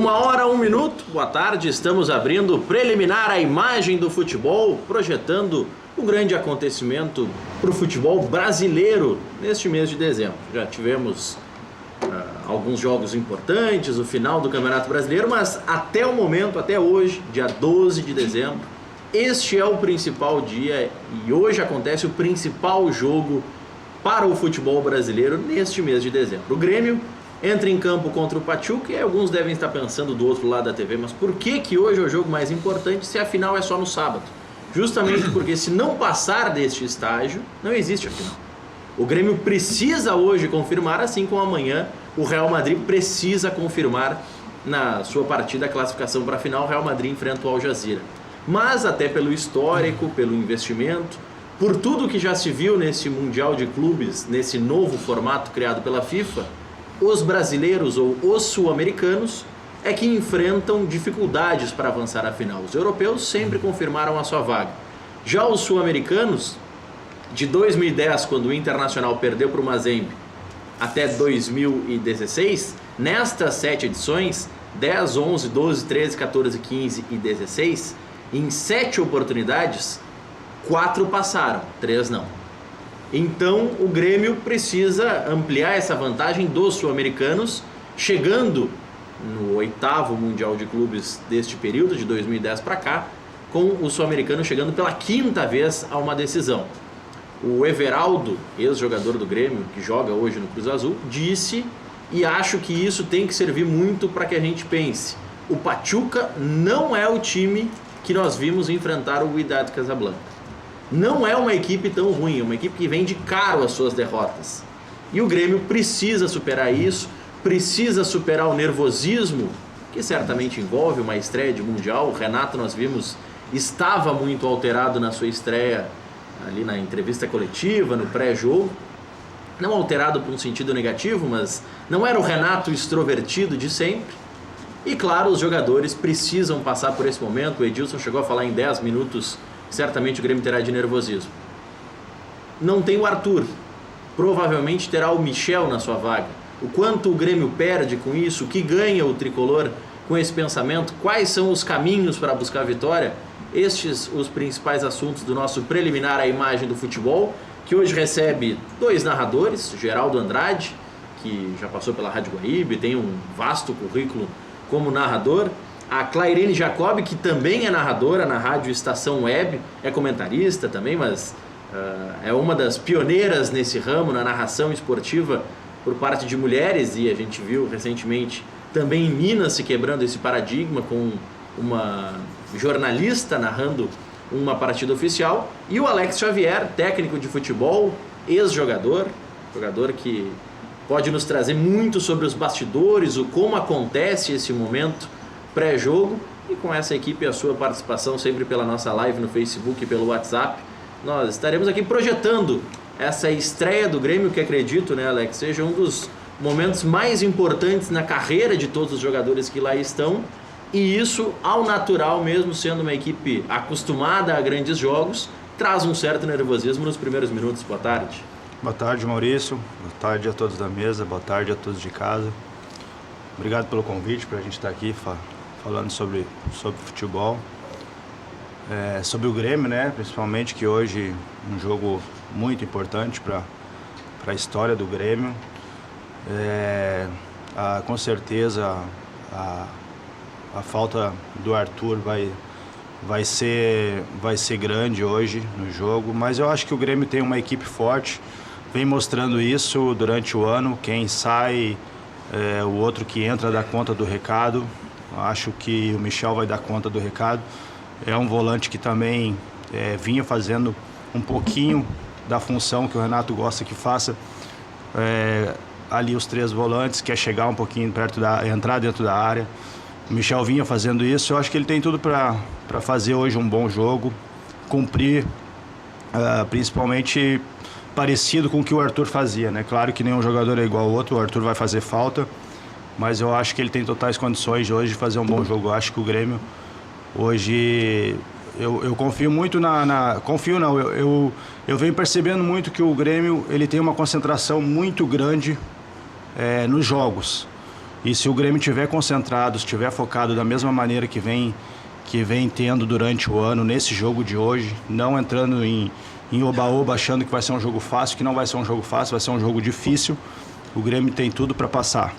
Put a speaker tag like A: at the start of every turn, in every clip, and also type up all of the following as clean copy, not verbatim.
A: 1h, 1 minuto, boa tarde, estamos abrindo preliminar a imagem do futebol, projetando um grande acontecimento para o futebol brasileiro neste mês de dezembro. Já tivemos alguns jogos importantes, o final do Campeonato Brasileiro, mas até o momento, até hoje, dia 12 de dezembro, este é o principal dia e hoje acontece o principal jogo para o futebol brasileiro neste mês de dezembro. O Grêmio entra em campo contra o Pachuca e alguns devem estar pensando do outro lado da TV, mas por que hoje é o jogo mais importante se a final é só no sábado? Justamente porque se não passar deste estágio, não existe a final. O Grêmio precisa hoje confirmar, assim como amanhã o Real Madrid precisa confirmar na sua partida a classificação para a final. O Real Madrid enfrenta o Al Jazeera. Mas até pelo histórico, pelo investimento, por tudo que já se viu nesse Mundial de Clubes, nesse novo formato criado pela FIFA, os brasileiros ou os sul-americanos é que enfrentam dificuldades para avançar à final. Os europeus sempre confirmaram a sua vaga. Já os sul-americanos, de 2010, quando o Internacional perdeu para o Mazembe, até 2016, nestas 7 edições, 10, 11, 12, 13, 14, 15 e 16, em 7 oportunidades, 4 passaram, 3 não. Então o Grêmio precisa ampliar essa vantagem dos sul-americanos, chegando no 8º Mundial de Clubes deste período, de 2010 para cá, com o sul-americano chegando pela 5ª vez a uma decisão. O Everaldo, ex-jogador do Grêmio, que joga hoje no Cruz Azul, disse, e acho que isso tem que servir muito para que a gente pense, o Pachuca não é o time que nós vimos enfrentar o Wydad Casablanca. Não é uma equipe tão ruim, é uma equipe que vende caro as suas derrotas. E o Grêmio precisa superar isso, precisa superar o nervosismo, que certamente envolve uma estreia de Mundial. O Renato, nós vimos, estava muito alterado na sua estreia, ali na entrevista coletiva, no pré-jogo. Não alterado por um sentido negativo, mas não era o Renato extrovertido de sempre. E claro, os jogadores precisam passar por esse momento. O Edilson chegou a falar em 10 minutos, certamente o Grêmio terá de nervosismo. Não tem o Arthur, provavelmente terá o Michel na sua vaga. O quanto o Grêmio perde com isso, o que ganha o tricolor com esse pensamento, quais são os caminhos para buscar a vitória? Estes os principais assuntos do nosso preliminar à imagem do futebol, que hoje recebe 2 narradores, Geraldo Andrade, que já passou pela Rádio Guaíbe, tem um vasto currículo como narrador, a Clairene Jacob, que também é narradora na Rádio Estação Web, é comentarista também, mas é uma das pioneiras nesse ramo, na narração esportiva por parte de mulheres, e a gente viu recentemente também em Minas se quebrando esse paradigma com uma jornalista narrando uma partida oficial, e o Alex Xavier, técnico de futebol, ex-jogador, jogador que pode nos trazer muito sobre os bastidores, o como acontece esse momento pré-jogo, e com essa equipe a sua participação sempre pela nossa live no Facebook e pelo WhatsApp, nós estaremos aqui projetando essa estreia do Grêmio, que acredito, né, Alex, seja um dos momentos mais importantes na carreira de todos os jogadores que lá estão, e isso, ao natural, mesmo sendo uma equipe acostumada a grandes jogos, traz um certo nervosismo nos primeiros minutos. Boa tarde.
B: Boa tarde, Maurício. Boa tarde a todos da mesa, boa tarde a todos de casa. Obrigado pelo convite para a gente estar aqui falando sobre futebol. Sobre o Grêmio, né? Principalmente, que hoje um jogo muito importante para a história do Grêmio. Com certeza a falta do Arthur vai ser grande hoje no jogo, mas eu acho que o Grêmio tem uma equipe forte, vem mostrando isso durante o ano. Quem sai, o outro que entra dá conta do recado. Acho que o Michel vai dar conta do recado. É um volante que também vinha fazendo um pouquinho da função que o Renato gosta que faça. Ali os 3 volantes, que é chegar um pouquinho perto entrar dentro da área. O Michel vinha fazendo isso. Eu acho que ele tem tudo para fazer hoje um bom jogo, cumprir, principalmente parecido com o que o Arthur fazia, né? Claro que nenhum jogador é igual ao outro, o Arthur vai fazer falta, mas eu acho que ele tem totais condições de hoje fazer um bom jogo. Eu acho que o Grêmio hoje, eu confio muito eu venho percebendo muito que o Grêmio ele tem uma concentração muito grande nos jogos. E se o Grêmio estiver concentrado, estiver focado da mesma maneira que vem tendo durante o ano, nesse jogo de hoje, não entrando em oba-oba achando que vai ser um jogo fácil, que não vai ser um jogo fácil, vai ser um jogo difícil, o Grêmio tem tudo para passar.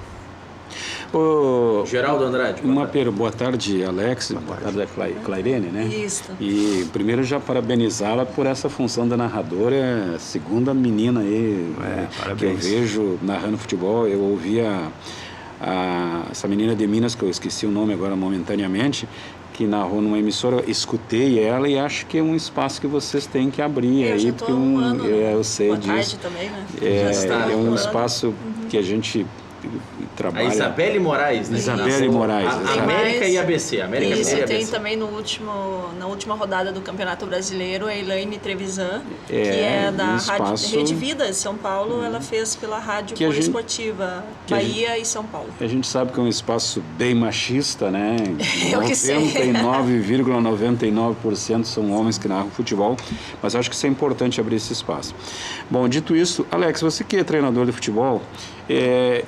A: Geraldo Andrade.
C: Boa tarde, Alex. Boa tarde, Clairene, né?
D: Isso.
C: E primeiro já parabenizá-la por essa função da narradora, segunda menina aí que eu vejo narrando futebol. Eu ouvia essa menina de Minas, que eu esqueci o nome agora momentaneamente, que narrou numa emissora, escutei ela e acho que é um espaço que vocês têm que abrir
D: eu
C: aí,
D: já tô há um ano,
C: eu sei
D: boa
C: disso.
D: Tarde também, né?
C: É um espaço que a gente trabalha.
A: A Isabelle Moraes, né?
C: Isabelle Moraes.
A: América e ABC. América
D: Isso,
A: e
D: tem
A: ABC.
D: também na última rodada do Campeonato Brasileiro, a Elaine Trevisan, que é da Rede Vida de São Paulo, ela fez pela Rádio Poliesportiva Bahia e São Paulo.
C: A gente sabe que é um espaço bem machista, né?
D: Eu que sei.
C: 99,99% são homens que narram futebol, mas acho que isso é importante abrir esse espaço. Bom, dito isso, Alex, você que é treinador de futebol,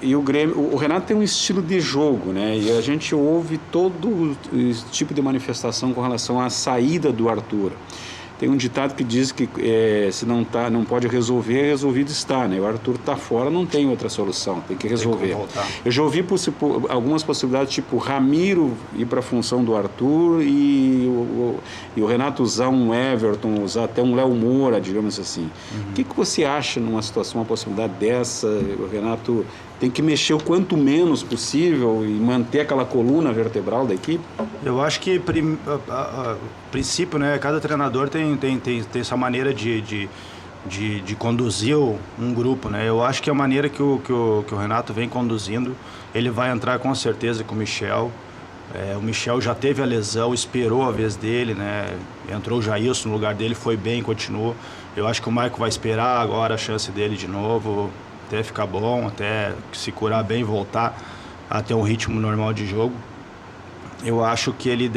C: e o Renato tem um estilo de jogo, né? E a gente ouve todo tipo de manifestação com relação à saída do Arthur. Tem um ditado que diz que se não pode resolver, resolvido está, né? O Arthur está fora, não tem outra solução, tem que resolver. Eu já ouvi algumas possibilidades, tipo Ramiro ir para a função do Arthur e o Renato usar um Everton, usar até um Léo Moura, digamos assim. O que você acha numa situação, uma possibilidade dessa? O Renato tem que mexer o quanto menos possível e manter aquela coluna vertebral da equipe?
B: Eu acho que, princípio, né, cada treinador tem essa maneira de conduzir um grupo, né? Eu acho que a maneira que o Renato vem conduzindo, ele vai entrar com certeza com o Michel. O Michel já teve a lesão, esperou a vez dele, né? Entrou o Jailson no lugar dele, foi bem, continuou. Eu acho que o Maicon vai esperar agora a chance dele de novo, até ficar bom, até se curar bem, voltar a ter um ritmo normal de jogo. Eu acho que ele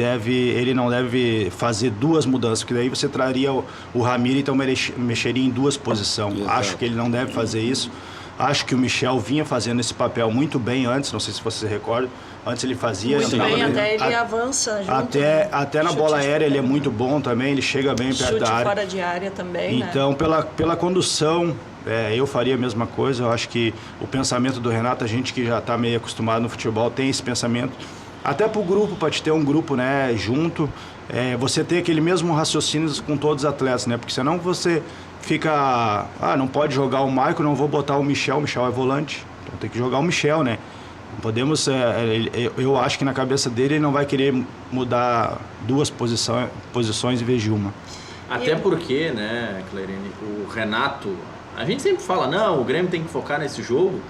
B: não deve fazer duas mudanças, porque daí você traria o Ramiro, então mexeria em duas posições. Exato. Acho que ele não deve fazer isso. Acho que o Michel vinha fazendo esse papel muito bem antes, não sei se você se recorda. Antes ele fazia...
D: Muito bem, até ele avança junto.
B: Até na bola aérea ele é muito bom também, ele chega bem perto da área.
D: Chute fora de área também,
B: então, né? pela condução, eu faria a mesma coisa. Eu acho que o pensamento do Renato, a gente que já está meio acostumado no futebol, tem esse pensamento. Até para o grupo, para te ter um grupo, né, junto, você ter aquele mesmo raciocínio com todos os atletas, né? Porque senão você fica... não pode jogar o Maicon, não vou botar o Michel é volante. Então tem que jogar o Michel, né? Podemos, eu acho que na cabeça dele ele não vai querer mudar duas posições em vez de uma.
A: Até porque, né, Clairene, o Renato, a gente sempre fala, não, o Grêmio tem que focar nesse jogo,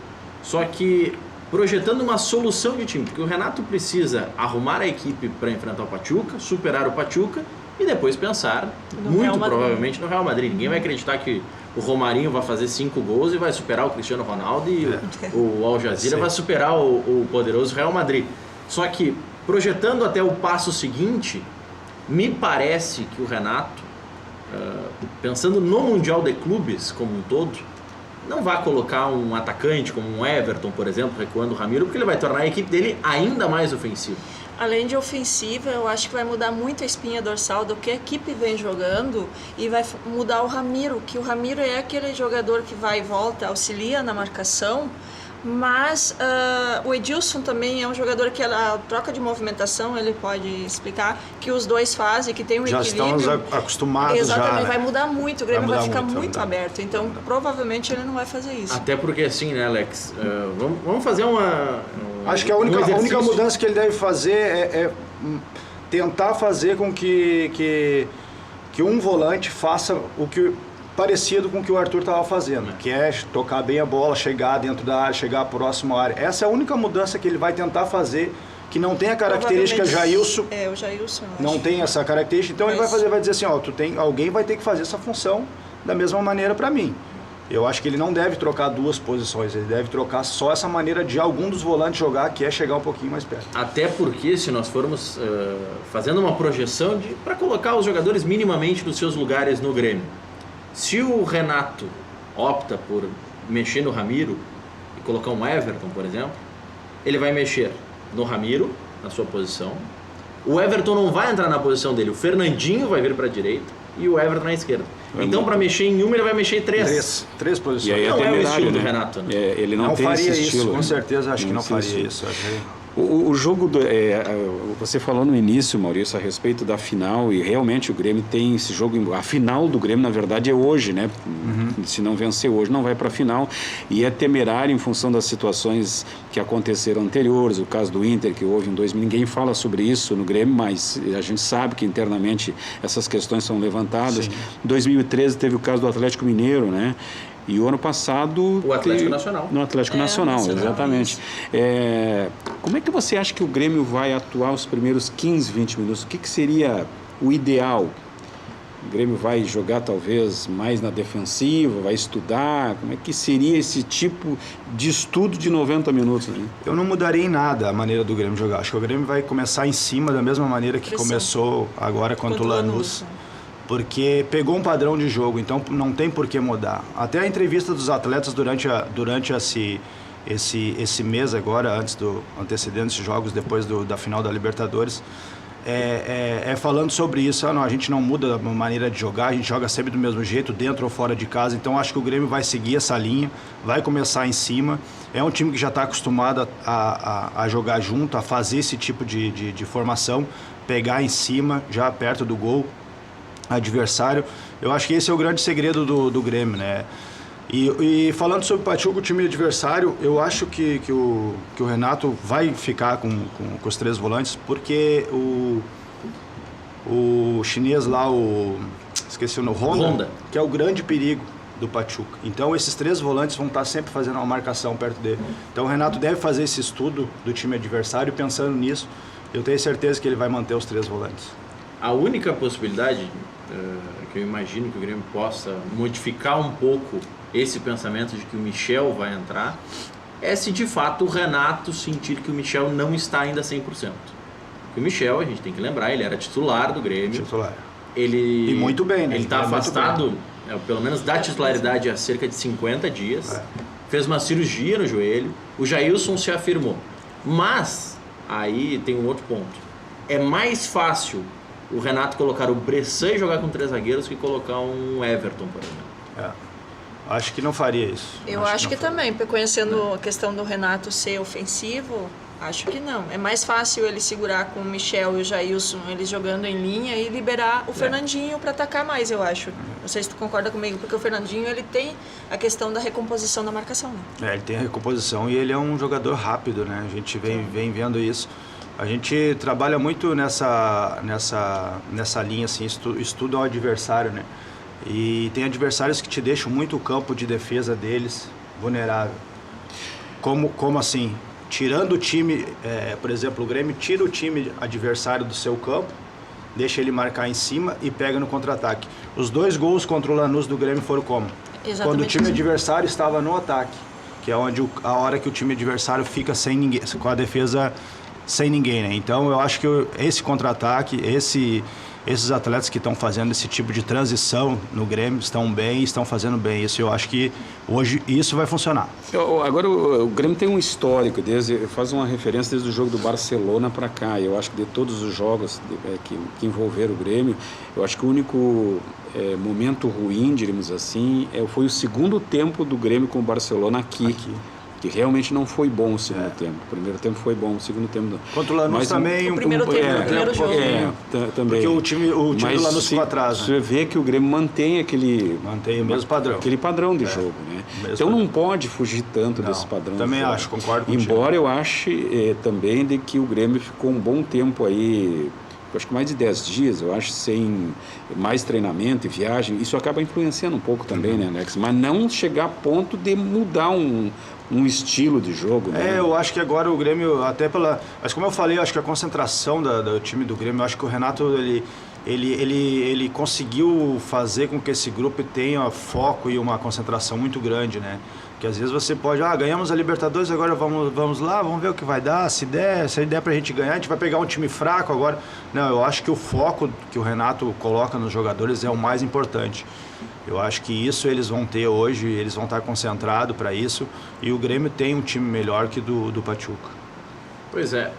A: só que projetando uma solução de time, porque o Renato precisa arrumar a equipe para enfrentar o Pachuca, superar o Pachuca e depois pensar, muito provavelmente, no Real Madrid. Ninguém vai acreditar que o Romarinho vai fazer 5 gols e vai superar o Cristiano Ronaldo e o Al Jazeera vai superar o poderoso Real Madrid. Só que, projetando até o passo seguinte, me parece que o Renato, pensando no Mundial de Clubes como um todo, não vai colocar um atacante como um Everton, por exemplo, recuando o Ramiro, porque ele vai tornar a equipe dele ainda mais ofensiva.
D: Além de ofensiva, eu acho que vai mudar muito a espinha dorsal do que a equipe vem jogando e vai mudar o Ramiro, que o Ramiro é aquele jogador que vai e volta, auxilia na marcação, mas o Edilson também é um jogador que a troca de movimentação, ele pode explicar, que os dois fazem, que tem um equilíbrio.
B: Já estamos acostumados.
D: Exatamente,
B: né?
D: vai mudar muito, o Grêmio vai ficar muito aberto, então provavelmente ele não vai fazer isso.
A: Até porque assim, né, Alex, vamos fazer
B: acho que a única mudança que ele deve fazer é tentar fazer com que um volante faça o que... parecido com o que o Arthur estava fazendo, que é tocar bem a bola, chegar dentro da área, chegar próximo à área. Essa é a única mudança que ele vai tentar fazer, que não tem a característica Jailson.
D: O Jailson.
B: Não tem essa característica, então ele vai dizer assim, alguém vai ter que fazer essa função da mesma maneira para mim. Eu acho que ele não deve trocar duas posições, ele deve trocar só essa maneira de algum dos volantes jogar, que é chegar um pouquinho mais perto.
A: Até porque se nós formos fazendo uma projeção para colocar os jogadores minimamente nos seus lugares no Grêmio, se o Renato opta por mexer no Ramiro e colocar um Everton, por exemplo, ele vai mexer no Ramiro, na sua posição. O Everton não vai entrar na posição dele. O Fernandinho vai vir para a direita e o Everton na esquerda. Então, para mexer em uma, ele vai mexer em três.
B: Três posições.
C: E aí
A: Não é o estilo do
C: né?
A: Renato, né?
C: Ele não tem
B: faria
C: esse
B: isso,
C: estilo.
B: com
C: né?
B: certeza, acho que não faria isso.
C: O jogo, você falou no início, Maurício, a respeito da final, e realmente o Grêmio tem esse jogo, a final do Grêmio, na verdade, é hoje, né? Se não vencer hoje, não vai para a final, e é temerário em função das situações que aconteceram anteriores, o caso do Inter, que houve em 2000, ninguém fala sobre isso no Grêmio, mas a gente sabe que internamente essas questões são levantadas. Em 2013 teve o caso do Atlético Mineiro, né? E o ano passado...
A: O Atlético Nacional.
C: No Atlético Nacional, exatamente. Como é que você acha que o Grêmio vai atuar os primeiros 15, 20 minutos? O que seria o ideal? O Grêmio vai jogar talvez mais na defensiva, vai estudar? Como é que seria esse tipo de estudo de 90 minutos? Né?
B: Eu não mudaria em nada a maneira do Grêmio jogar. Acho que o Grêmio vai começar em cima da mesma maneira que começou agora contra o Lanús. Porque pegou um padrão de jogo, então não tem por que mudar. Até a entrevista dos atletas durante esse mês agora, antecedendo esses jogos, depois da final da Libertadores, falando sobre isso. Não, a gente não muda a maneira de jogar, a gente joga sempre do mesmo jeito, dentro ou fora de casa. Então acho que o Grêmio vai seguir essa linha, vai começar em cima. É um time que já está acostumado a jogar junto, a fazer esse tipo de formação, pegar em cima, já perto do gol adversário. Eu acho que esse é o grande segredo do Grêmio, né? E falando sobre o Pachuca, o time adversário, eu acho que o Renato vai ficar com os três volantes, porque o chinês lá, esqueci o nome, Honda, que é o grande perigo do Pachuca. Então esses três volantes vão estar sempre fazendo uma marcação perto dele. Então o Renato deve fazer esse estudo do time adversário, pensando nisso, eu tenho certeza que ele vai manter os três volantes.
A: A única possibilidade que eu imagino que o Grêmio possa modificar um pouco esse pensamento de que o Michel vai entrar é se de fato o Renato sentir que o Michel não está ainda 100%. Porque o Michel, a gente tem que lembrar, ele era titular do Grêmio. E
B: muito bem, né?
A: Ele está afastado, pelo menos da titularidade, há cerca de 50 dias. Fez uma cirurgia no joelho. O Jailson se afirmou. Mas, aí tem um outro ponto. É mais fácil o Renato colocar o Bressan e jogar com 3 zagueiros que colocar um Everton, por exemplo.
B: Acho que não faria isso.
D: Eu acho que também, conhecendo a questão do Renato ser ofensivo, acho que não. É mais fácil ele segurar com o Michel e o Jailson, eles jogando em linha, e liberar o Fernandinho para atacar mais, eu acho. Não sei se tu concorda comigo, porque o Fernandinho ele tem a questão da recomposição da marcação. Né?
B: Ele tem a recomposição e ele é um jogador rápido, né? A gente vem vendo isso. A gente trabalha muito nessa linha, assim, estuda o adversário, né? E tem adversários que te deixam muito o campo de defesa deles vulnerável. Como assim? Tirando o time, por exemplo, o Grêmio tira o time adversário do seu campo, deixa ele marcar em cima e pega no contra-ataque. Os 2 gols contra o Lanús do Grêmio foram como?
D: Exatamente.
B: Quando o time adversário estava no ataque, que é a hora que o time adversário fica sem ninguém, com a defesa sem ninguém, né? Então eu acho que esse contra-ataque, esses atletas que estão fazendo esse tipo de transição no Grêmio estão fazendo bem isso. Eu acho que hoje isso vai funcionar.
C: Agora o Grêmio tem um histórico, faz uma referência desde o jogo do Barcelona para cá. Eu acho que de todos os jogos que envolveram o Grêmio, eu acho que o único momento ruim, diríamos assim, foi o segundo tempo do Grêmio com o Barcelona aqui. Que realmente não foi bom o segundo tempo. O primeiro tempo foi bom, o segundo tempo não.
B: Contra o Lanús também...
D: O primeiro jogo.
C: Também.
B: Porque o time do Lanús ficou atrás.
C: Você vê que o Grêmio mantém
B: o mesmo padrão.
C: Aquele padrão de jogo, né? Então não pode fugir tanto desse padrão.
B: Também acho, concordo contigo.
C: Embora eu ache também de que o Grêmio ficou um bom tempo aí, acho que mais de 10 dias, eu acho, sem mais treinamento e viagem. Isso acaba influenciando um pouco também, né, Alex? Mas não chegar a ponto de mudar um estilo de jogo, né?
B: Eu acho que agora o Grêmio, mas como eu falei, eu acho que a concentração do time do Grêmio, eu acho que o Renato, ele conseguiu fazer com que esse grupo tenha foco e uma concentração muito grande, né? Porque às vezes você pode, ganhamos a Libertadores, agora vamos lá, vamos ver o que vai dar, se der pra gente ganhar, a gente vai pegar um time fraco agora. Não, eu acho que o foco que o Renato coloca nos jogadores é o mais importante. Eu acho que isso eles vão ter hoje, eles vão estar concentrados para isso, e o Grêmio tem um time melhor que do Pachuca.
A: Pois é,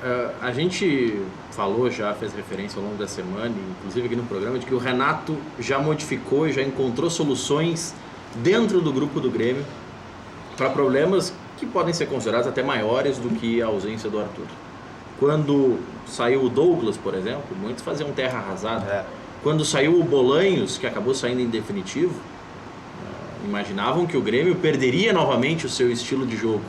A: a gente falou já, fez referência ao longo da semana, inclusive aqui no programa, de que o Renato já modificou e já encontrou soluções dentro do grupo do Grêmio para problemas que podem ser considerados até maiores do que a ausência do Arthur. Quando saiu o Douglas, por exemplo, muitos faziam terra arrasada. Quando saiu o Bolanhos, que acabou saindo em definitivo, imaginavam que o Grêmio perderia novamente o seu estilo de jogo.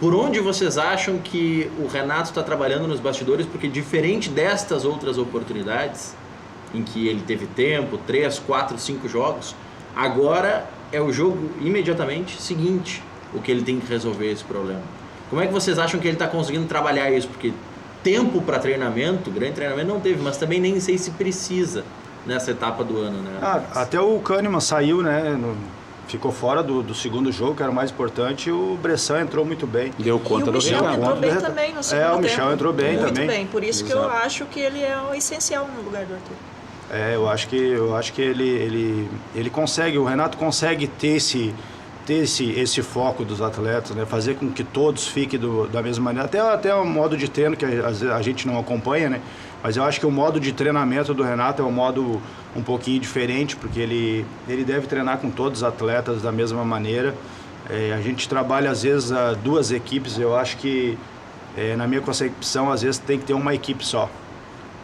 A: Por onde vocês acham que o Renato está trabalhando nos bastidores? Porque diferente destas outras oportunidades, em que ele teve tempo, 3, 4, 5 jogos, agora é o jogo imediatamente seguinte o que ele tem que resolver esse problema. Como é que vocês acham que ele está conseguindo trabalhar isso? Porque tempo para treinamento, grande treinamento não teve, mas também nem sei se precisa nessa etapa do ano, né?
B: Até o Kahneman saiu, né? Ficou fora do segundo jogo, que era o mais importante, e o Bressan entrou muito bem.
C: Deu conta do
D: recado. O Michel entrou bem também no segundo tempo.
B: O Michel entrou bem
D: muito
B: também.
D: Muito bem, por isso que eu acho que ele é o essencial no lugar do Arthur.
B: Eu acho que ele consegue, o Renato consegue ter esse foco dos atletas, né? Fazer com que todos fiquem da mesma maneira. Até o modo de treino que a gente não acompanha, né? Mas eu acho que o modo de treinamento do Renato é um modo um pouquinho diferente, porque ele deve treinar com todos os atletas da mesma maneira. A gente trabalha, às vezes, duas equipes. Eu acho que, na minha concepção, às vezes tem que ter uma equipe só.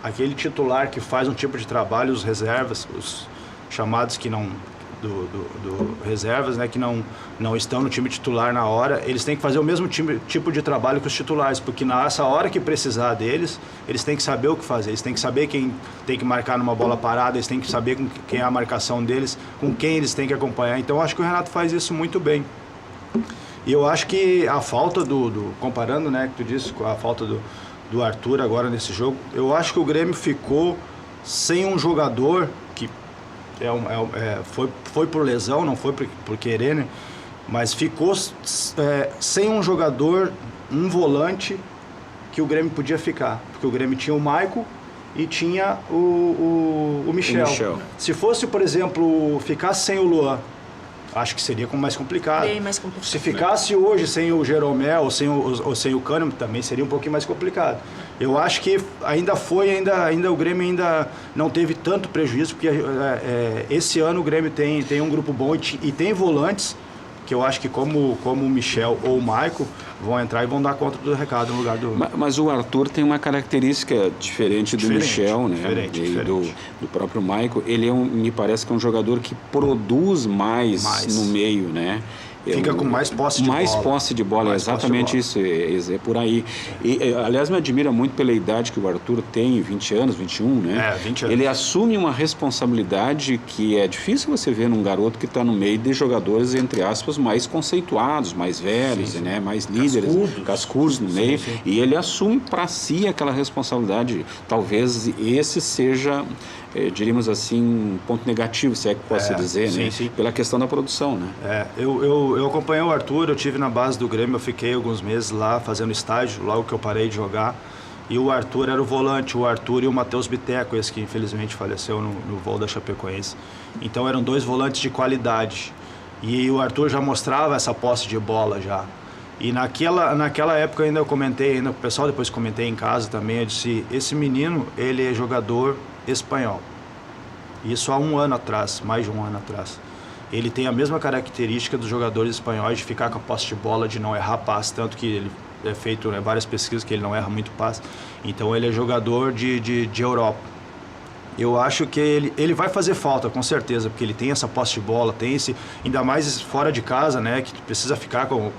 B: Aquele titular que faz um tipo de trabalho, os reservas, os chamados que não... do reservas, né, que não estão no time titular na hora, eles têm que fazer o mesmo tipo de trabalho que os titulares, porque nessa hora que precisar deles, eles têm que saber o que fazer, eles têm que saber quem tem que marcar numa bola parada, eles têm que saber quem é a marcação deles, com quem eles têm que acompanhar. Então eu acho que o Renato faz isso muito bem. E eu acho que a falta comparando, né, que tu disse, com a falta do Arthur agora nesse jogo, eu acho que o Grêmio ficou sem um jogador que foi por lesão, não foi por querer, né? Mas ficou sem um jogador, um volante que o Grêmio podia ficar. Porque o Grêmio tinha o Maico e tinha o Michel. Se fosse, por exemplo, ficasse sem o Luan, acho que seria mais complicado.
D: Bem mais complicado.
B: Se ficasse hoje sem o Jeromel ou sem o Kahneman, também seria um pouquinho mais complicado. Eu acho que ainda o Grêmio ainda não teve tanto prejuízo, porque esse ano o Grêmio tem um grupo bom e tem volantes que eu acho que como o Michel ou o Maico vão entrar e vão dar conta do recado no lugar do...
C: Mas o Arthur tem uma característica diferente do Michel, né?
B: Diferente.
C: Do próprio Maico. Ele me parece que é um jogador que produz mais no meio, né?
B: Fica com mais posse de bola. Mais
C: posse de bola, exatamente isso, é por aí. E, aliás, me admira muito pela idade que o Arthur tem, 20 anos, 21, né?
B: 20 anos.
C: Ele assume uma responsabilidade que é difícil você ver num garoto que está no meio de jogadores, entre aspas, mais conceituados, mais velhos, né? Mais líderes, cascudos no meio. Sim. E ele assume para si aquela responsabilidade. Talvez esse seja... diríamos assim, um ponto negativo, se é que posso dizer, né?
B: Sim.
C: Pela questão da produção, né?
B: Eu acompanhei o Arthur, eu tive na base do Grêmio, eu fiquei alguns meses lá fazendo estágio, logo que eu parei de jogar, e o Arthur era o volante, o Arthur e o Matheus Biteco, esse que infelizmente faleceu no voo da Chapecoense. Então eram dois volantes de qualidade, e o Arthur já mostrava essa posse de bola já. E naquela época ainda eu comentei, com o pessoal, depois comentei em casa também, eu disse, esse menino, ele é jogador espanhol. Isso há um ano atrás, mais de um ano atrás. Ele tem a mesma característica dos jogadores espanhóis de ficar com a posse de bola, de não errar passe, tanto que ele é feito várias pesquisas que ele não erra muito passe. Então ele é jogador de Europa. Eu acho que ele vai fazer falta, com certeza, porque ele tem essa posse de bola, tem esse, ainda mais fora de casa, né, que precisa ficar com o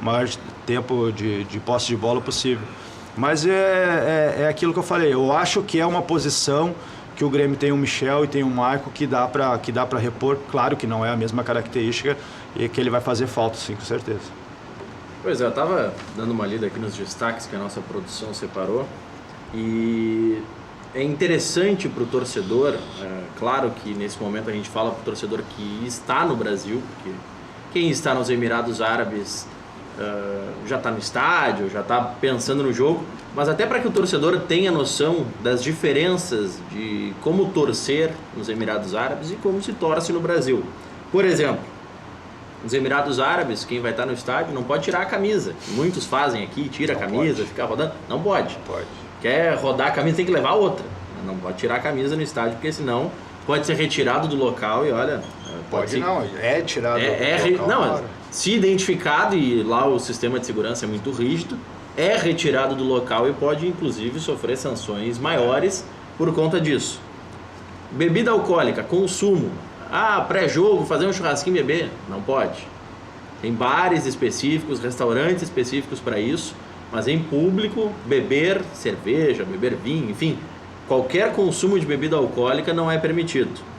B: maior tempo de posse de bola possível. Mas é aquilo que eu falei, eu acho que é uma posição que o Grêmio tem o Michel e tem o Maico que dá para repor. Claro que não é a mesma característica e que ele vai fazer falta, sim, com certeza.
A: Pois é, eu estava dando uma lida aqui nos destaques que a nossa produção separou e é interessante para o torcedor, claro que nesse momento a gente fala para o torcedor que está no Brasil, porque quem está nos Emirados Árabes já está no estádio, já está pensando no jogo, mas até para que o torcedor tenha noção das diferenças de como torcer nos Emirados Árabes e como se torce no Brasil. Por exemplo, Nos Emirados Árabes, quem vai estar no estádio não pode tirar a camisa. Muitos fazem aqui, tira a camisa, fica rodando. Não pode.
B: Pode.
A: Quer rodar a camisa, tem que levar outra. Não pode tirar a camisa no estádio, porque senão pode ser retirado do local e olha...
B: Pode
A: ser,
B: não, é tirado do local.
A: Não, se identificado, e lá o sistema de segurança é muito rígido, é retirado do local e pode inclusive sofrer sanções maiores por conta disso. Bebida alcoólica, consumo. Pré-jogo, fazer um churrasquinho e beber? Não pode. Tem bares específicos, restaurantes específicos para isso, mas em público, beber cerveja, beber vinho, enfim, qualquer consumo de bebida alcoólica não é permitido.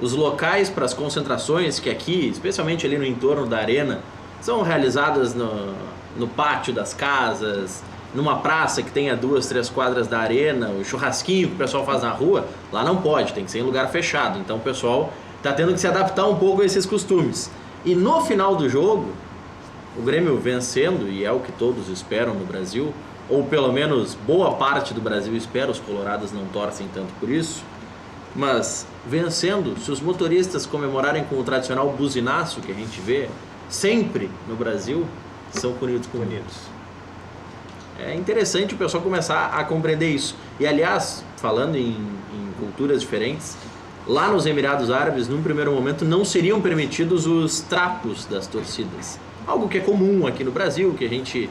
A: Os locais para as concentrações, que aqui, especialmente ali no entorno da arena, são realizadas no pátio das casas, numa praça que tenha 2, 3 quadras da arena, o churrasquinho que o pessoal faz na rua, lá não pode, tem que ser em lugar fechado. Então o pessoal está tendo que se adaptar um pouco a esses costumes. E no final do jogo, o Grêmio vencendo, e é o que todos esperam no Brasil, ou pelo menos boa parte do Brasil espera, os colorados não torcem tanto por isso, mas vencendo, se os motoristas comemorarem com o tradicional buzinaço que a gente vê sempre no Brasil, são punidos com multas. É interessante o pessoal começar a compreender isso. E aliás, falando em culturas diferentes, lá nos Emirados Árabes, num primeiro momento, não seriam permitidos os trapos das torcidas. Algo que é comum aqui no Brasil, que a gente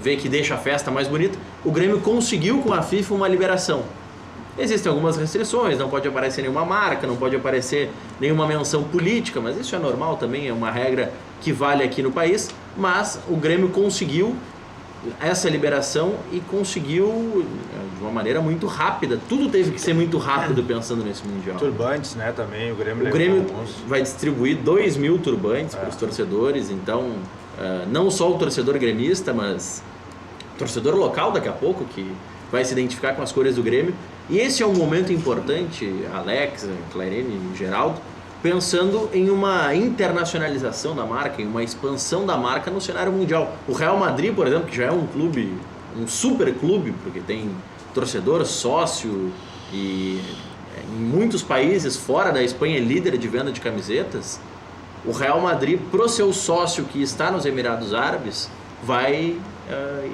A: vê que deixa a festa mais bonita. O Grêmio conseguiu com a FIFA uma liberação. Existem algumas restrições, não pode aparecer nenhuma marca, não pode aparecer nenhuma menção política, mas isso é normal também, é uma regra que vale aqui no país. Mas o Grêmio conseguiu essa liberação e conseguiu de uma maneira muito rápida. Tudo teve que ser muito rápido pensando nesse Mundial.
B: Turbantes, né, também. O Grêmio
A: vai distribuir 2.000 turbantes para os torcedores, então não só o torcedor gremista, mas o torcedor local daqui a pouco, que vai se identificar com as cores do Grêmio. E esse é um momento importante, Alex, Clarene e Geraldo, pensando em uma internacionalização da marca, em uma expansão da marca no cenário mundial. O Real Madrid, por exemplo, que já é um clube, um super clube, porque tem torcedor, sócio, e em muitos países fora da Espanha é líder de venda de camisetas. O Real Madrid, pro seu sócio que está nos Emirados Árabes, vai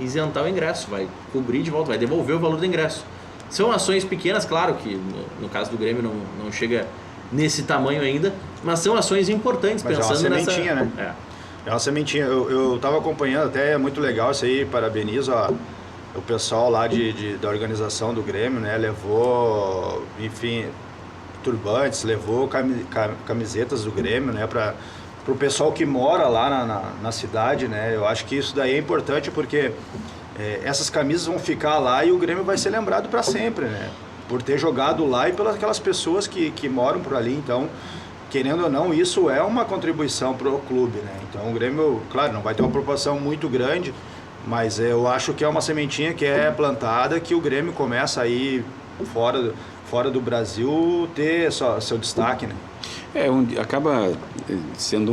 A: isentar o ingresso, vai cobrir de volta, vai devolver o valor do ingresso. São ações pequenas, claro que no caso do Grêmio não chega nesse tamanho ainda, mas são ações importantes.
B: Mas
A: pensando
B: é uma sementinha, né? É uma sementinha. Eu estava acompanhando, até é muito legal isso aí, parabenizo o pessoal lá da organização do Grêmio, né? Levou, enfim, turbantes, levou camisetas do Grêmio, né? Para o pessoal que mora lá na cidade, né? Eu acho que isso daí é importante porque essas camisas vão ficar lá e o Grêmio vai ser lembrado para sempre, né? Por ter jogado lá e pelas aquelas pessoas que moram por ali. Então, querendo ou não, isso é uma contribuição para o clube, né? Então o Grêmio, claro, não vai ter uma proporção muito grande, mas eu acho que é uma sementinha que é plantada, que o Grêmio começa aí fora do Brasil ter seu destaque, né?
C: Acaba sendo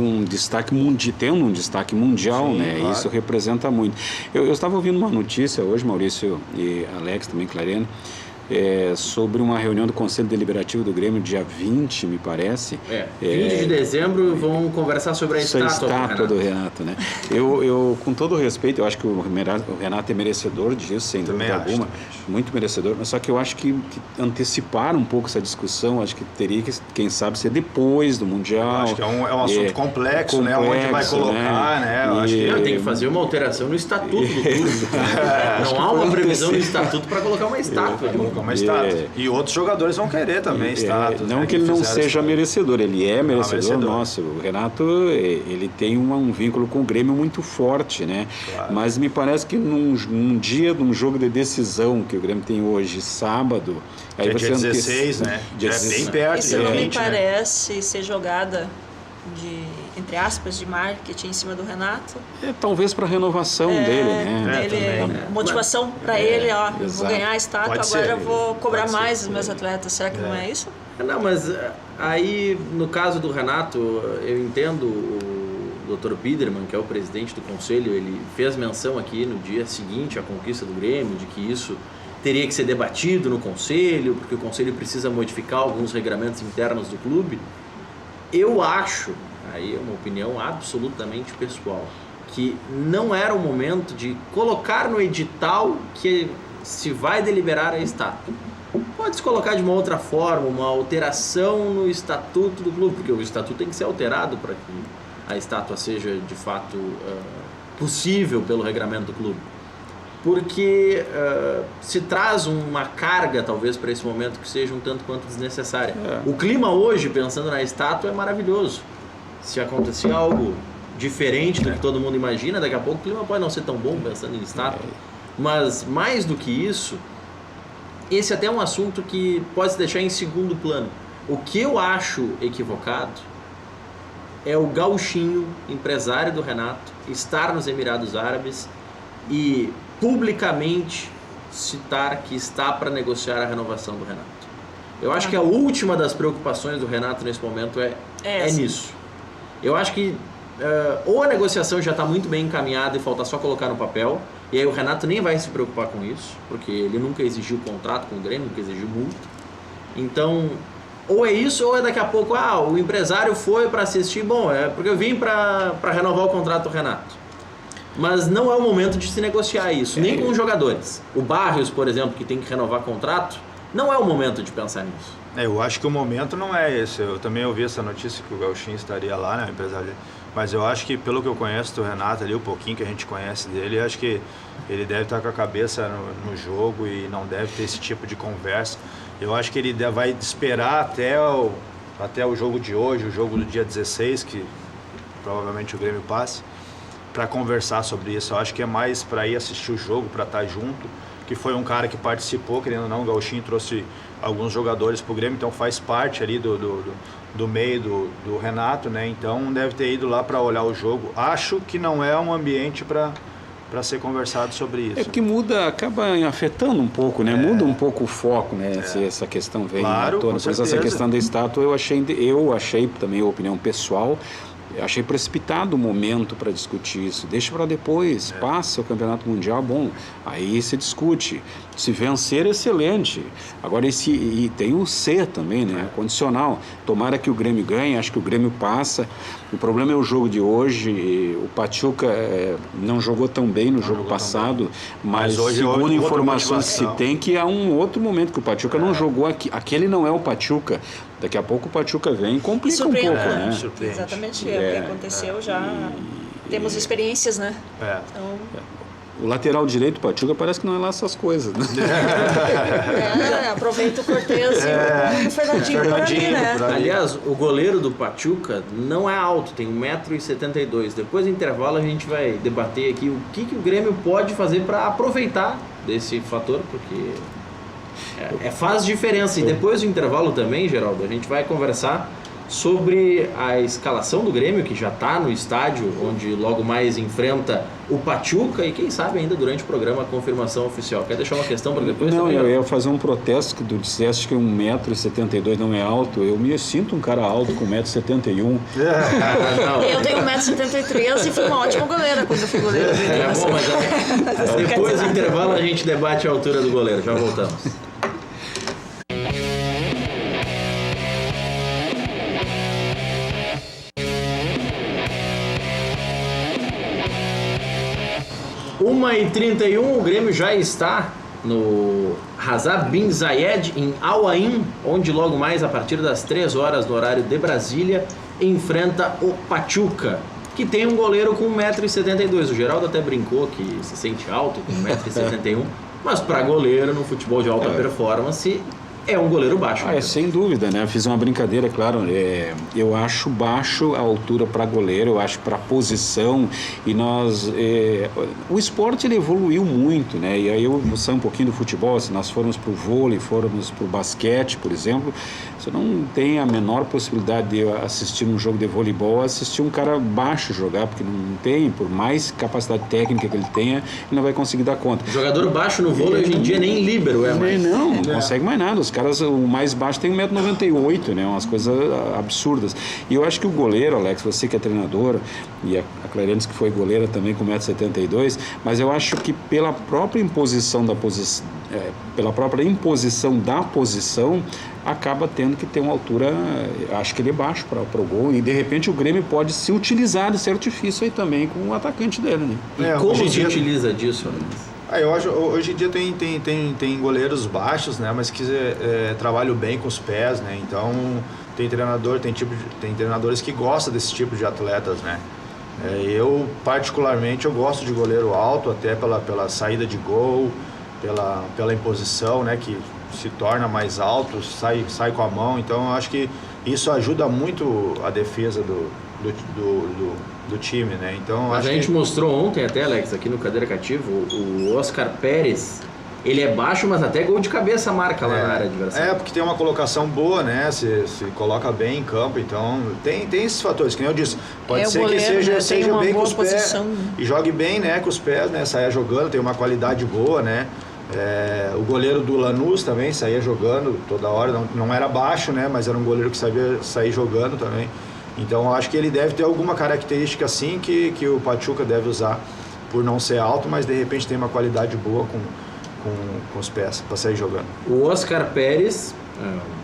C: tendo um destaque mundial. Sim, né? Claro. Isso representa muito. Eu estava ouvindo uma notícia hoje, Maurício e Alex, também Clarene, sobre uma reunião do Conselho Deliberativo do Grêmio, dia 20, me parece.
A: 20 de dezembro vão conversar sobre a estátua
C: do Renato, né? Eu, com todo respeito, eu acho que o Renato é merecedor disso, sem dúvida alguma, muito merecedor, mas só que eu acho que antecipar um pouco essa discussão, acho que teria que, quem sabe, ser depois do Mundial. Eu
B: acho que é um assunto complexo, né? Onde vai colocar, né? Eu acho que
A: tem que fazer uma alteração no estatuto do clube. Não há uma previsão no estatuto para colocar uma estátua.
B: Uma estátua. E outros jogadores vão querer também estátuas.
C: Não, né, que ele não seja merecedor, ele é merecedor. Nossa, o Renato, ele tem um vínculo com o Grêmio muito forte, né? Claro. Mas me parece que num dia de um jogo de decisão que o Grêmio tem hoje, sábado...
B: Aí dia 16, né?
C: Dia
B: é bem perto.
D: Isso não me parece ser jogada entre aspas, de marketing em cima do Renato.
C: Talvez para a renovação dele, né?
D: Motivação para ele, vou ganhar a estátua,
B: Pode
D: agora
B: ser,
D: eu vou cobrar mais dos meus atletas. Será que não é isso?
A: Não, mas aí, no caso do Renato, eu entendo o Dr. Biderman, que é o presidente do conselho, ele fez menção aqui no dia seguinte à conquista do Grêmio, de que isso teria que ser debatido no conselho, porque o conselho precisa modificar alguns regramentos internos do clube. Eu acho, aí é uma opinião absolutamente pessoal, que não era o momento de colocar no edital que se vai deliberar a estátua. Pode-se colocar de uma outra forma, uma alteração no estatuto do clube, porque o estatuto tem que ser alterado para que a estátua seja de fato possível pelo regramento do clube. Porque se traz uma carga, talvez, para esse momento que seja um tanto quanto desnecessária. O clima hoje, pensando na estátua, é maravilhoso. Se acontecer algo diferente do que todo mundo imagina, daqui a pouco o clima pode não ser tão bom pensando em estátua. Mas, mais do que isso, esse até é um assunto que pode se deixar em segundo plano. O que eu acho equivocado é o Gauchinho, empresário do Renato, estar nos Emirados Árabes e publicamente citar que está para negociar a renovação do Renato. Eu acho que a última das preocupações do Renato nesse momento é nisso. Eu acho que ou a negociação já está muito bem encaminhada e falta só colocar no papel, e aí o Renato nem vai se preocupar com isso, porque ele nunca exigiu contrato com o Grêmio, nunca exigiu multa. Então, ou é isso, ou é daqui a pouco, o empresário foi para assistir, bom, é porque eu vim para renovar o contrato do Renato. Mas não é o momento de se negociar isso, nem com os jogadores. O Barrios, por exemplo, que tem que renovar contrato, não é o momento de pensar nisso.
B: Eu acho que o momento não é esse. Eu também ouvi essa notícia que o Gauchinho estaria lá, né, o empresário dele. Mas eu acho que, pelo que eu conheço do Renato ali, o pouquinho que a gente conhece dele, eu acho que ele deve estar com a cabeça no jogo e não deve ter esse tipo de conversa. Eu acho que ele vai esperar até o jogo de hoje, o jogo do dia 16, que provavelmente o Grêmio passe, para conversar sobre isso. Eu acho que é mais para ir assistir o jogo, para estar junto, que foi um cara que participou, querendo ou não, o Gauchinho trouxe alguns jogadores para o Grêmio, então faz parte ali do meio do Renato, né? Então deve ter ido lá para olhar o jogo. Acho que não é um ambiente para ser conversado sobre isso.
C: É que muda, acaba afetando um pouco, né? Muda um pouco o foco, né? Se essa questão vem à tona. Por essa questão da estátua, eu achei também a opinião pessoal, achei precipitado o momento para discutir isso. Deixa para depois, passa o Campeonato Mundial, bom, aí se discute. Se vencer, excelente. Agora, e tem o C também, né? Condicional. Tomara que o Grêmio ganhe, acho que o Grêmio passa. O problema é o jogo de hoje. O Pachuca não jogou tão bem no jogo passado, mas hoje, segundo informações que se tem, que há um outro momento que o Pachuca não jogou aqui. Aquele não é o Pachuca. Daqui a pouco o Pachuca vem e complica um pouco, né?
D: Exatamente, o que aconteceu já. Temos experiências, né? Então...
C: O lateral direito do Pachuca parece que não é lá essas coisas, né?
D: Aproveita o Cortez e o Fernandinho por ali, né?
A: Aliás, o goleiro do Pachuca não é alto, tem 1,72 m. Depois do intervalo a gente vai debater aqui o que o Grêmio pode fazer para aproveitar desse fator, porque faz diferença. E depois do intervalo também, Geraldo, a gente vai conversar sobre a escalação do Grêmio, que já está no estádio, onde logo mais enfrenta o Pachuca, e quem sabe ainda durante o programa a confirmação oficial. Quer deixar uma questão para depois?
C: Não,
A: também?
C: Eu ia fazer um protesto que tu disseste que 1,72 m não é alto. Eu me sinto um cara alto com 1,71 m.
D: Eu tenho 1,73 m e fui uma ótima goleira quando eu fui goleira.
A: Mas depois do intervalo a gente debate a altura do goleiro. Já voltamos. Uma e 31, o Grêmio já está no Hazard Bin Zayed, em Al Ain, onde logo mais, a partir das 3 horas no horário de Brasília, enfrenta o Pachuca, que tem um goleiro com 1,72 m. O Geraldo até brincou que se sente alto, com 1,71 m, mas para goleiro no futebol de alta performance é um goleiro baixo.
C: Sem dúvida, né? Fiz uma brincadeira, claro. Eu acho baixo a altura para goleiro, eu acho para posição. E o esporte ele evoluiu muito, né? E aí eu vou sair um pouquinho do futebol. Se nós formos para o vôlei, formos para o basquete, por exemplo, você não tem a menor possibilidade de assistir um jogo de voleibol, assistir um cara baixo jogar, porque não tem, por mais capacidade técnica que ele tenha, ele não vai conseguir dar conta.
A: Jogador baixo no vôlei hoje em dia nem líbero mais.
C: Não consegue mais nada. Os caras, o mais baixo tem 1,98 m, né? Umas coisas absurdas. E eu acho que o goleiro, Alex, você que é treinador, e a Clariane que foi goleira também com 1,72 m, mas eu acho que pela própria imposição da posição, acaba tendo que ter uma altura, acho que ele é baixo para o gol, e de repente o Grêmio pode se utilizar desse artifício aí também com o atacante dele, né?
A: E como se utiliza disso, Alex?
B: Eu acho, hoje em dia tem goleiros baixos, né, mas que trabalham bem com os pés, né, então tem treinadores que gostam desse tipo de atletas, né. Eu particularmente eu gosto de goleiro alto, até pela saída de gol, pela imposição, né, que se torna mais alto, sai com a mão, então eu acho que isso ajuda muito a defesa do time, né? Então,
A: mas a gente mostrou ontem até, Alex, aqui no Cadeira Cativa, o Oscar Pérez, ele é baixo, mas até gol de cabeça marca lá na área adversária.
B: Porque tem uma colocação boa, né? Se coloca bem em campo, então tem esses fatores, que nem eu disse, pode ser que seja bem com os pés e jogue bem, né, com os pés, né? Saia jogando, tem uma qualidade boa, né? O goleiro do Lanús também saía jogando toda hora, não era baixo, né? Mas era um goleiro que sabia sair jogando também. Então eu acho que ele deve ter alguma característica assim que o Pachuca deve usar, por não ser alto, mas de repente tem uma qualidade boa com os pés para sair jogando.
A: O Oscar Pérez,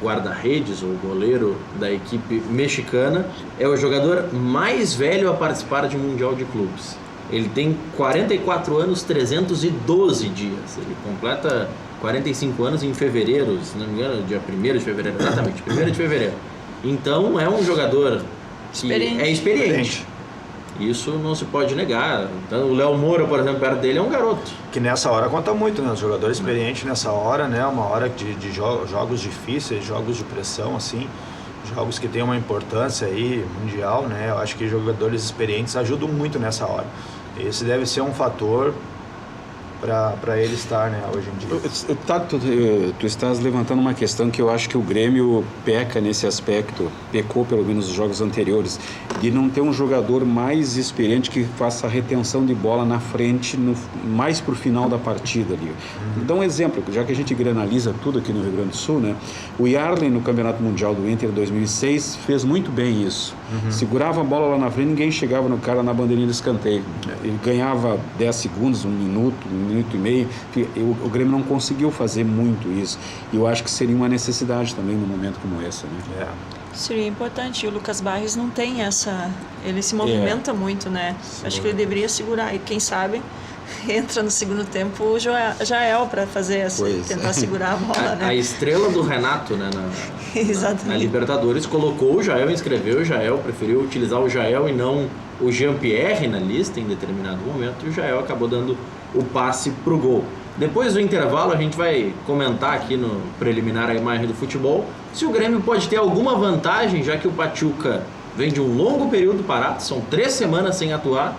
A: guarda-redes ou goleiro da equipe mexicana, é o jogador mais velho a participar de Mundial de Clubes. Ele tem 44 anos, 312 dias. Ele completa 45 anos em fevereiro, se não me engano, dia 1º de fevereiro, exatamente, 1º de fevereiro. Então é um jogador que é experiente. Isso não se pode negar. Então, o Léo Moura, por exemplo, perto dele é um garoto.
B: Que nessa hora conta muito, né? O jogador experiente nessa hora, né? Uma hora de jogos difíceis, jogos de pressão, assim, jogos que têm uma importância aí mundial, né? Eu acho que jogadores experientes ajudam muito nessa hora. Esse deve ser um fator para ele estar, né, hoje em dia.
C: Tu estás levantando uma questão que eu acho que o Grêmio peca nesse aspecto, pecou pelo menos nos jogos anteriores, de não ter um jogador mais experiente que faça a retenção de bola na frente, mais pro final da partida ali. Dá um exemplo, já que a gente granaliza tudo aqui no Rio Grande do Sul, né? O Yarley no Campeonato Mundial do Inter 2006 fez muito bem isso. Segurava a bola lá na frente, ninguém chegava no cara na bandeirinha do escanteio. Ele ganhava 10 segundos, um minuto e meio. O Grêmio não conseguiu fazer muito isso. E eu acho que seria uma necessidade também num momento como esse, né?
D: Seria importante. E o Lucas Barros não tem essa... Ele se movimenta muito, né? Acho que ele deveria segurar. E quem sabe entra no segundo tempo o Jael para fazer tentar segurar a bola, né?
A: A estrela do Renato, né? Na Libertadores colocou o Jael, inscreveu o Jael, preferiu utilizar o Jael e não o Jean-Pierre na lista em determinado momento, e o Jael acabou dando o passe pro gol. Depois do intervalo a gente vai comentar aqui no preliminar a imagem do futebol se o Grêmio pode ter alguma vantagem, já que o Pachuca vem de um longo período parado, são 3 semanas sem atuar,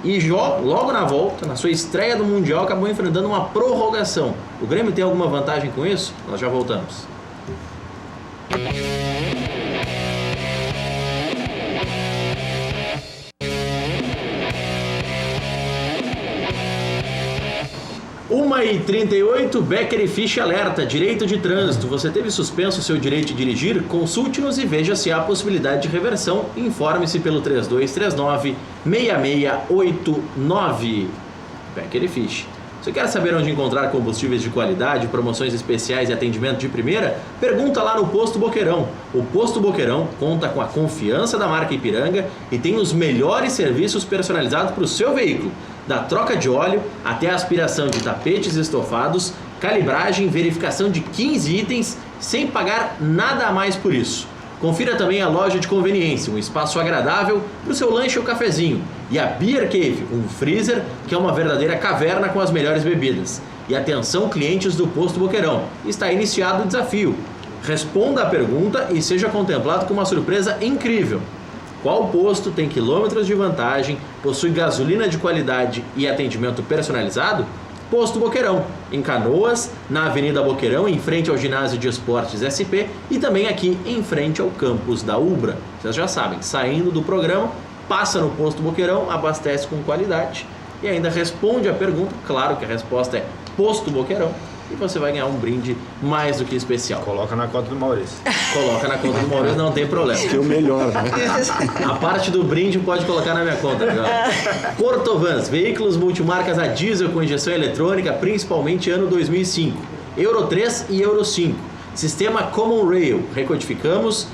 A: e logo na volta, na sua estreia do Mundial, acabou enfrentando uma prorrogação. O Grêmio tem alguma vantagem com isso? Nós já voltamos. Uma e 38, Becker e Fisch alerta, direito de trânsito. Você teve suspenso o seu direito de dirigir? Consulte-nos e veja se há possibilidade de reversão. Informe-se pelo 3239-6689. Becker e Fisch. Você quer saber onde encontrar combustíveis de qualidade, promoções especiais e atendimento de primeira? Pergunta lá no Posto Boqueirão. O Posto Boqueirão conta com a confiança da marca Ipiranga e tem os melhores serviços personalizados para o seu veículo. Da troca de óleo até a aspiração de tapetes estofados, calibragem, verificação de 15 itens sem pagar nada a mais por isso. Confira também a loja de conveniência, um espaço agradável para o seu lanche ou cafezinho. E a Beer Cave, um freezer que é uma verdadeira caverna com as melhores bebidas. E atenção clientes do Posto Boqueirão, está iniciado o desafio. Responda a pergunta e seja contemplado com uma surpresa incrível. Qual posto tem quilômetros de vantagem, possui gasolina de qualidade e atendimento personalizado? Posto Boqueirão, em Canoas, na Avenida Boqueirão, em frente ao Ginásio de Esportes SP e também aqui em frente ao campus da Ubra. Vocês já sabem, saindo do programa, passa no Posto Boqueirão, abastece com qualidade e ainda responde a pergunta. Claro que a resposta é Posto Boqueirão. E você vai ganhar um brinde mais do que especial.
B: Coloca na conta do Maurício.
A: Coloca na conta do Maurício, não tem problema.
C: Que é o melhor, né?
A: A parte do brinde pode colocar na minha conta. Portovans, veículos multimarcas a diesel com injeção eletrônica, principalmente ano 2005. Euro 3 e Euro 5. Sistema Common Rail, recodificamos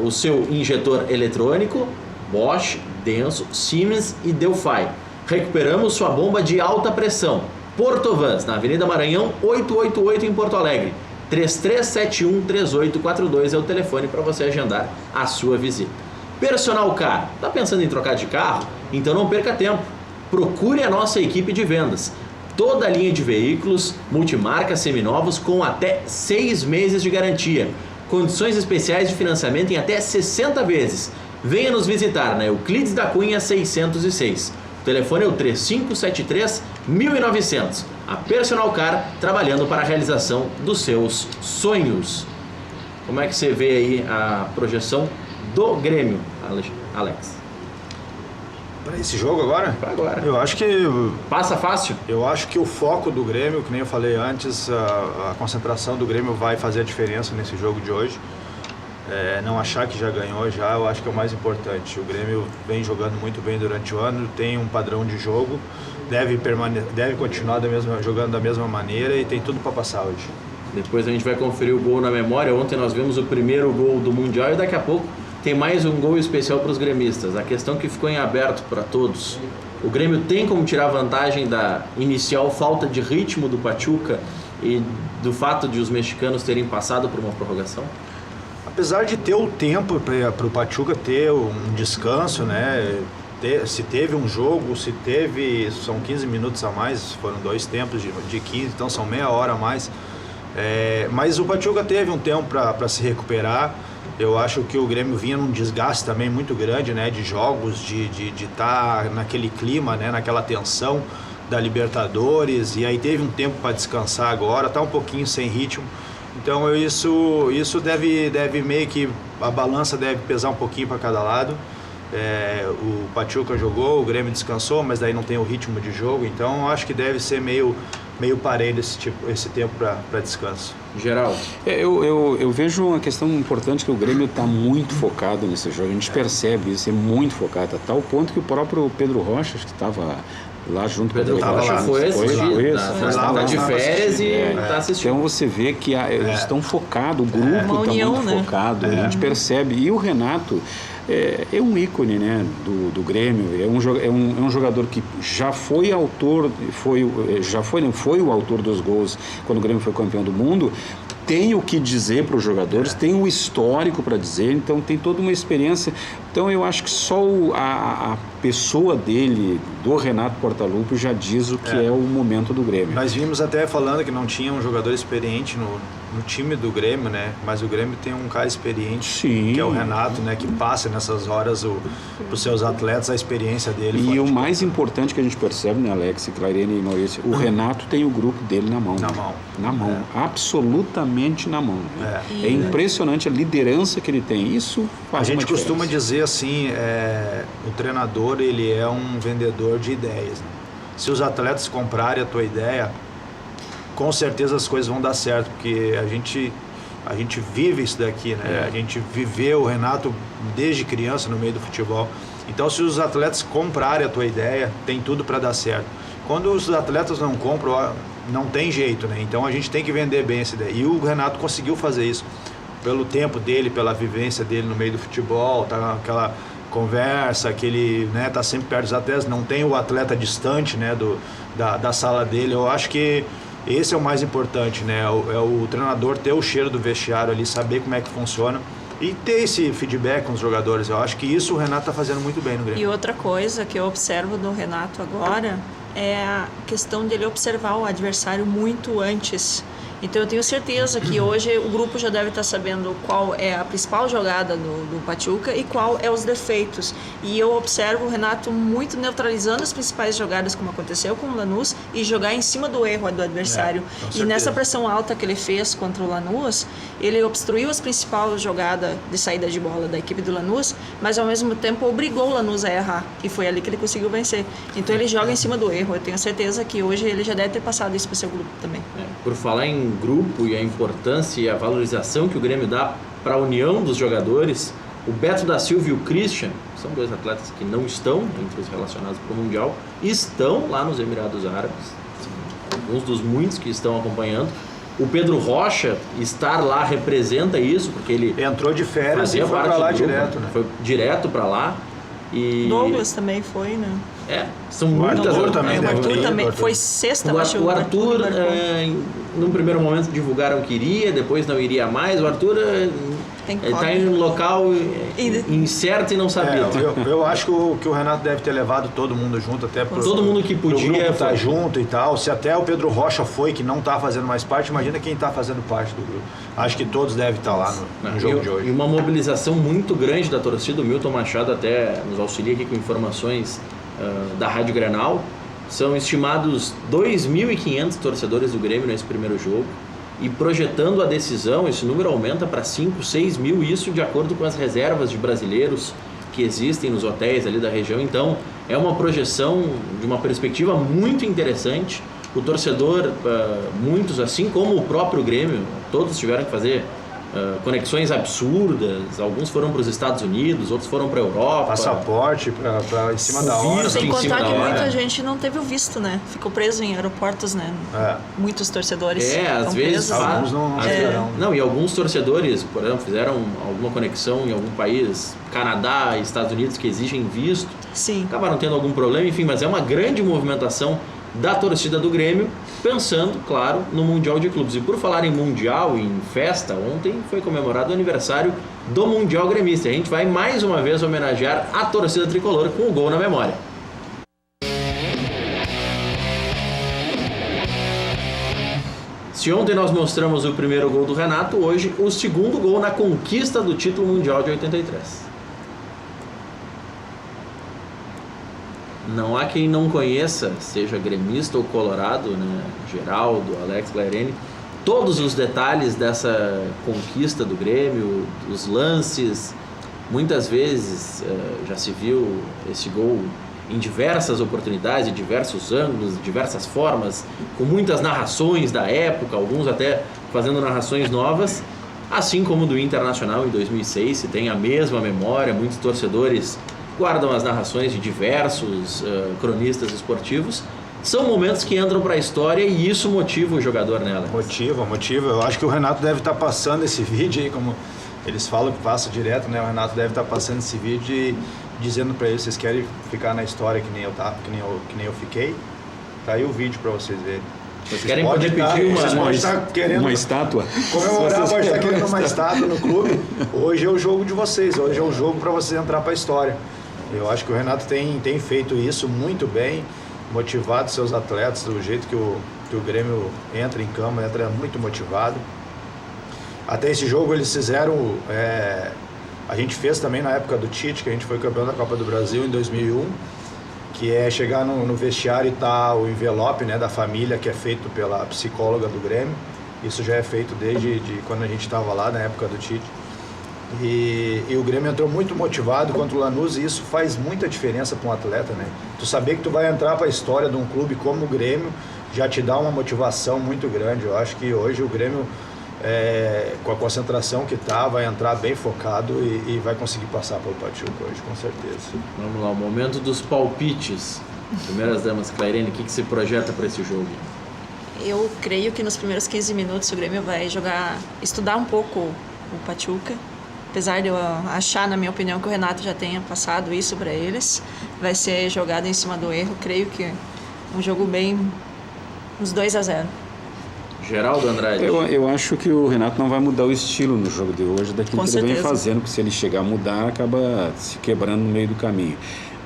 A: o seu injetor eletrônico, Bosch, Denso, Siemens e Delphi. Recuperamos sua bomba de alta pressão, Portovans, na Avenida Maranhão 888 em Porto Alegre. 3371-3842 é o telefone para você agendar a sua visita. Personal Car, está pensando em trocar de carro? Então não perca tempo. Procure a nossa equipe de vendas. Toda a linha de veículos, multimarcas seminovos com até 6 meses de garantia. Condições especiais de financiamento em até 60 vezes. Venha nos visitar na Euclides da Cunha 606. O telefone é o 3573-1900. A Personal Car trabalhando para a realização dos seus sonhos. Como é que você vê aí a projeção do Grêmio, Alex?
B: Para esse jogo agora?
A: Para agora.
B: Eu acho que...
A: Passa fácil?
B: Eu acho que o foco do Grêmio, que nem eu falei antes, a concentração do Grêmio vai fazer a diferença nesse jogo de hoje. Não achar que já ganhou já, eu acho que é o mais importante. O Grêmio vem jogando muito bem durante o ano, tem um padrão de jogo, deve continuar jogando da mesma maneira e tem tudo para passar hoje. Depois
A: a gente vai conferir o gol na memória. Ontem nós vimos o primeiro gol do Mundial e daqui a pouco tem mais um gol especial para os gremistas. A questão que ficou em aberto para todos. O Grêmio tem como tirar vantagem da inicial falta de ritmo do Pachuca e do fato de os mexicanos terem passado por uma prorrogação?
B: Apesar de ter o tempo para o Pachuca ter um descanso, né? Se teve um jogo, são 15 minutos a mais, foram 2 tempos de 15, então são meia hora a mais. Mas o Pachuca teve um tempo para se recuperar. Eu acho que o Grêmio vinha num desgaste também muito grande, né? De jogos, de estar naquele clima, né? Naquela tensão da Libertadores, e aí teve um tempo para descansar agora, está um pouquinho sem ritmo. Então isso deve meio que, a balança deve pesar um pouquinho para cada lado. O Pachuca jogou, o Grêmio descansou, mas daí não tem o ritmo de jogo, então acho que deve ser meio parelho esse tempo para descanso.
A: Geral.
C: Eu vejo uma questão importante, que o Grêmio está muito focado nesse jogo, a gente percebe isso, é muito focado, a tal ponto que o próprio Pedro Rocha, que estava lá junto com o
A: Pedro Rocha, foi de férias e está assistindo.
C: Então você vê que eles estão focados, o grupo está muito focado, a gente percebe. E o Renato é um ícone, né, do Grêmio, é um jogador que já foi autor, foi o autor dos gols quando o Grêmio foi campeão do mundo. Tem o que dizer para os jogadores, tem um histórico para dizer, então tem toda uma experiência. Então eu acho que só a pessoa dele, do Renato Portaluppi, já diz o que é o momento do Grêmio.
B: Nós vimos até falando que não tinha um jogador experiente no time do Grêmio, né? Mas o Grêmio tem um cara experiente,
C: sim,
B: que é o Renato, né? Que passa nessas horas para os seus atletas a experiência dele.
C: E o mais importante que a gente percebe, né, Alex, Clairene e Maurício, o Renato tem o grupo dele na mão. Na mão, absolutamente na mão. É impressionante a liderança que ele tem. Isso faz
B: a gente costuma dizer assim, o treinador, ele é um vendedor de ideias, né? Se os atletas comprarem a tua ideia, com certeza as coisas vão dar certo, porque a gente vive isso daqui, né? A gente viveu o Renato desde criança no meio do futebol. Então, se os atletas comprarem a tua ideia, tem tudo para dar certo. Quando os atletas não compram, não tem jeito, né? Então a gente tem que vender bem essa ideia. E o Renato conseguiu fazer isso pelo tempo dele, pela vivência dele no meio do futebol, tá aquela conversa, que ele, né, tá sempre perto dos atletas, não tem o atleta distante, né, da sala dele. Eu acho que esse é o mais importante, né? É o treinador ter o cheiro do vestiário ali, saber como é que funciona e ter esse feedback com os jogadores. Eu acho que isso o Renato tá fazendo muito bem no Grêmio.
D: E outra coisa que eu observo do Renato agora é a questão dele observar o adversário muito antes. Então eu tenho certeza que hoje o grupo já deve estar sabendo qual é a principal jogada do Pachuca e qual é os defeitos. E eu observo o Renato muito neutralizando as principais jogadas, como aconteceu com o Lanús, e jogar em cima do erro do adversário. E nessa pressão alta que ele fez contra o Lanús, ele obstruiu as principais jogadas de saída de bola da equipe do Lanús, mas ao mesmo tempo obrigou o Lanús a errar. E foi ali que ele conseguiu vencer. Então ele joga em cima do erro. Eu tenho certeza que hoje ele já deve ter passado isso para o seu grupo também.
A: Por falar em grupo e a importância e a valorização que o Grêmio dá para a união dos jogadores, o Beto da Silva e o Christian, são 2 atletas que não estão entre os relacionados para o Mundial, estão lá nos Emirados Árabes, alguns dos muitos que estão acompanhando. O Pedro Rocha estar lá representa isso, porque ele
B: Entrou de férias e
A: fazia
B: foi
A: parte
B: pra lá
A: do grupo,
B: direto, né?
A: Foi direto para lá. E
D: Douglas também foi, né?
A: são muitas.
B: Arthur também
D: o
B: deve
D: Arthur
B: ter ido,
D: também
B: Arthur.
D: foi sexta, acho.
A: O Arthur,
D: marcou.
A: num primeiro momento divulgaram que iria, depois não iria mais. O Arthur está em um local incerto e não sabia.
B: Eu acho que o Renato deve ter levado todo mundo junto, até pro,
A: Todo mundo que podia
B: estar
A: foi.
B: junto e tal. Se até o Pedro Rocha foi, que não está fazendo mais parte, imagina quem está fazendo parte do grupo. Acho que todos devem estar lá no jogo de hoje.
A: E uma mobilização muito grande da torcida. O Milton Machado até nos auxilia aqui com informações da Rádio Grenal. São estimados 2.500 torcedores do Grêmio nesse primeiro jogo. E projetando a decisão, esse número aumenta para 5, 6 mil, isso de acordo com as reservas de brasileiros que existem nos hotéis ali da região. Então, é uma projeção de uma perspectiva muito interessante. O torcedor, muitos, assim como o próprio Grêmio, todos tiveram que fazer conexões absurdas. Alguns foram para os Estados Unidos, outros foram para a Europa.
B: Passaporte para em cima da hora.
A: Visto
D: Sem
A: em cima
D: contar
A: da
D: que
A: hora.
D: muita gente não teve o visto, né? Ficou preso em aeroportos, né? Muitos torcedores
A: Às
D: estão
A: vezes
D: presos.
B: alguns não chegarão.
A: Não, e alguns torcedores, por exemplo, fizeram alguma conexão em algum país, Canadá, Estados Unidos, que exigem visto,
D: Sim.
A: acabaram tendo algum problema, enfim, mas é uma grande movimentação da torcida do Grêmio, pensando, claro, no Mundial de Clubes. E por falar em Mundial, em festa, ontem foi comemorado o aniversário do Mundial Gremista. A gente vai mais uma vez homenagear a torcida tricolor com o gol na memória. Se ontem nós mostramos o primeiro gol do Renato, hoje o segundo gol na conquista do título mundial de 83. Não há quem não conheça, seja gremista ou colorado, né? Geraldo, Alex Glairene, todos os detalhes dessa conquista do Grêmio, os lances. Muitas vezes já se viu esse gol em diversas oportunidades, em diversos ângulos, de diversas formas, com muitas narrações da época, alguns até fazendo narrações novas, assim como do Internacional em 2006, se tem a mesma memória, muitos torcedores guardam as narrações de diversos cronistas esportivos. São momentos que entram para a história e isso motiva o jogador nela.
B: Motiva. Eu acho que o Renato deve estar passando esse vídeo aí, como eles falam que passa direto, né? O Renato deve estar passando esse vídeo e dizendo para eles: vocês querem ficar na história que nem eu fiquei? Tá aí o vídeo para vocês verem.
A: Vocês querem poder pedir
C: uma estátua?
B: Comemorar, pode estar querendo uma estátua no clube. Hoje é o jogo de vocês, hoje é o jogo para vocês entrar para a história. Eu acho que o Renato tem feito isso muito bem, motivado seus atletas, do jeito que o Grêmio entra em campo, entra muito motivado. Até esse jogo eles fizeram, a gente fez também na época do Tite, que a gente foi campeão da Copa do Brasil em 2001, que é chegar no vestiário e tá o envelope, né, da família, que é feito pela psicóloga do Grêmio. Isso já é feito desde quando a gente estava lá, na época do Tite. E o Grêmio entrou muito motivado contra o Lanús, e isso faz muita diferença para um atleta, né? Tu saber que tu vai entrar para a história de um clube como o Grêmio já te dá uma motivação muito grande. Eu acho que hoje o Grêmio, com a concentração que tá, vai entrar bem focado e vai conseguir passar pelo Pachuca hoje, com certeza.
A: Vamos lá, o momento dos palpites. Primeiras damas, Clairene, o que se projeta para esse jogo?
D: Eu creio que nos primeiros 15 minutos o Grêmio vai estudar um pouco o Pachuca. Apesar de eu achar, na minha opinião, que o Renato já tenha passado isso para eles, vai ser jogado em cima do erro. Creio que é um jogo bem, uns 2-0.
A: Geraldo Andrade.
C: Eu acho que o Renato não vai mudar o estilo no jogo de hoje daquilo que ele vem fazendo, porque se ele chegar a mudar, acaba se quebrando no meio do caminho.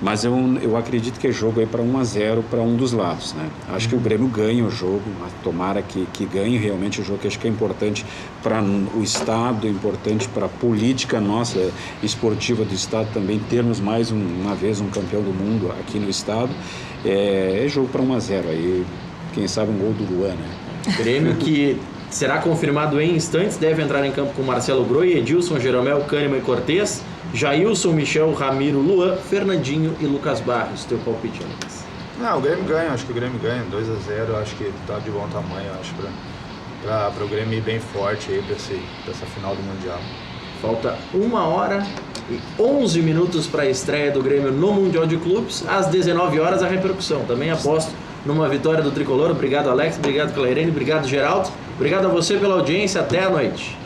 C: Mas eu acredito que é jogo aí para 1-0 para um dos lados, né? Acho que o Grêmio ganha o jogo, mas tomara que ganhe realmente o jogo, que acho que é importante para o Estado, é importante para a política nossa esportiva do Estado também, termos mais uma vez um campeão do mundo aqui no Estado. É jogo para 1-0 aí, quem sabe um gol do Luan, né?
A: Grêmio que será confirmado em instantes, deve entrar em campo com Marcelo Groi, Edilson, Jeromel, Kahneman e Cortez, Jailson, Michel, Ramiro, Luan, Fernandinho e Lucas Barros. Teu palpite, Lucas?
B: Não, o Grêmio ganha, acho que o Grêmio ganha 2-0, acho que tá de bom tamanho, acho para o Grêmio ir bem forte aí para essa final do Mundial.
A: Falta 1 hora e 11 minutos para a estreia do Grêmio no Mundial de Clubes. Às 19 horas a repercussão. Também aposto numa vitória do Tricolor. Obrigado, Alex. Obrigado, Clairene. Obrigado, Geraldo. Obrigado a você pela audiência. Até a noite.